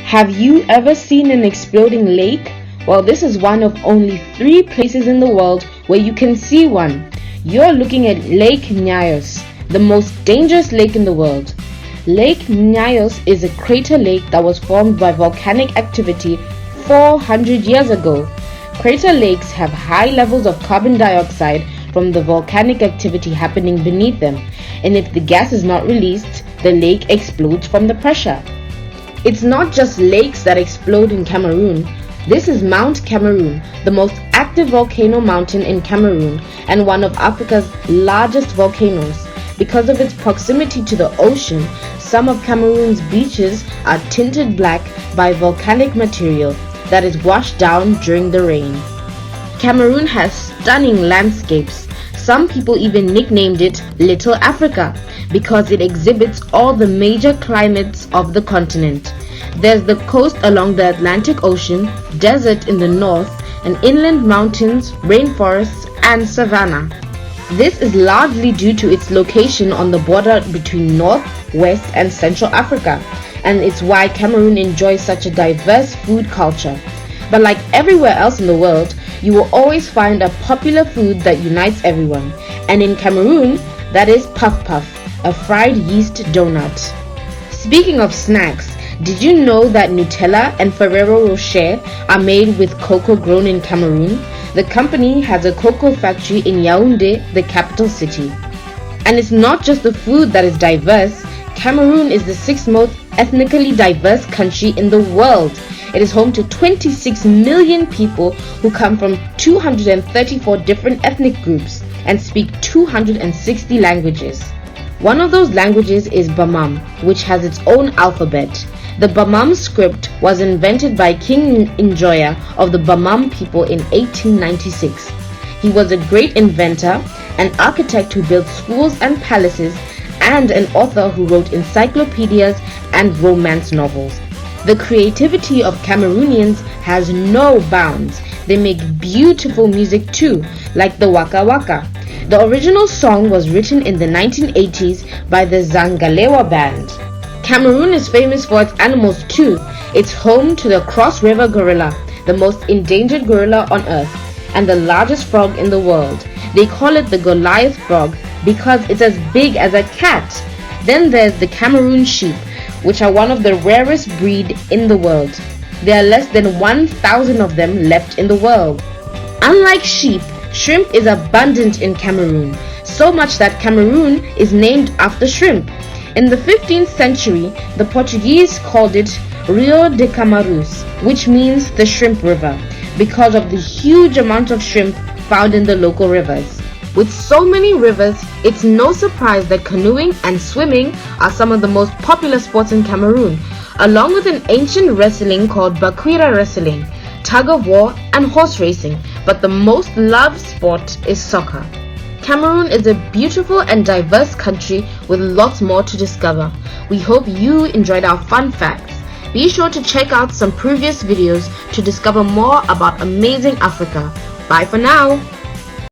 Have you ever seen an exploding lake? Well, this is one of only 3 places in the world where you can see one. You're looking at Lake Nyos, the most dangerous lake in the world. Lake Nyos is a crater lake that was formed by volcanic activity 400 years ago. Crater lakes have high levels of carbon dioxide from the volcanic activity happening beneath them, and if the gas is not released, the lake explodes from the pressure. It's not just lakes that explode in Cameroon. This is Mount Cameroon, the most active volcano mountain in Cameroon and one of Africa's largest volcanoes. Because of its proximity to the ocean, some of Cameroon's beaches are tinted black by volcanic material that is washed down during the rain. Cameroon has stunning landscapes. Some people even nicknamed it Little Africa because it exhibits all the major climates of the continent. There's the coast along the Atlantic Ocean, desert in the north, and inland mountains, rainforests, and savanna. This is largely due to its location on the border between North, West, and Central Africa, and it's why Cameroon enjoys such a diverse food culture. But like everywhere else in the world, you will always find a popular food that unites everyone, and in Cameroon, that is puff puff, a fried yeast donut. Speaking of snacks, did you know that Nutella and Ferrero Rocher are made with cocoa grown in Cameroon? The company has a cocoa factory in Yaoundé, the capital city. And it's not just the food that is diverse. Cameroon is the 6th most ethnically diverse country in the world. It is home to 26 million people who come from 234 different ethnic groups and speak 260 languages. One of those languages is Bamum, which has its own alphabet. The Bamum script was invented by King Njoya of the Bamum people in 1896. He was a great inventor, an architect who built schools and palaces, and an author who wrote encyclopedias and romance novels. The creativity of Cameroonians has no bounds. They make beautiful music too, like the Waka Waka. The original song was written in the 1980s by the Zangalewa band. Cameroon is famous for its animals too. It's home to the Cross River gorilla, the most endangered gorilla on earth, and the largest frog in the world. They call it the Goliath frog because it's as big as a cat. Then there's the Cameroon sheep, which are one of the rarest breed in the world. There are less than 1,000 of them left in the world. Unlike sheep, shrimp is abundant in Cameroon, so much that Cameroon is named after shrimp. In the 15th century, the Portuguese called it Rio de Camarus, which means the shrimp river, because of the huge amount of shrimp found in the local rivers. With so many rivers, it's no surprise that canoeing and swimming are some of the most popular sports in Cameroon, along with an ancient wrestling called Bakweri wrestling, tug of war, and horse racing, but the most loved sport is soccer. Cameroon is a beautiful and diverse country with lots more to discover. We hope you enjoyed our fun facts. Be sure to check out some previous videos to discover more about amazing Africa. Bye for now.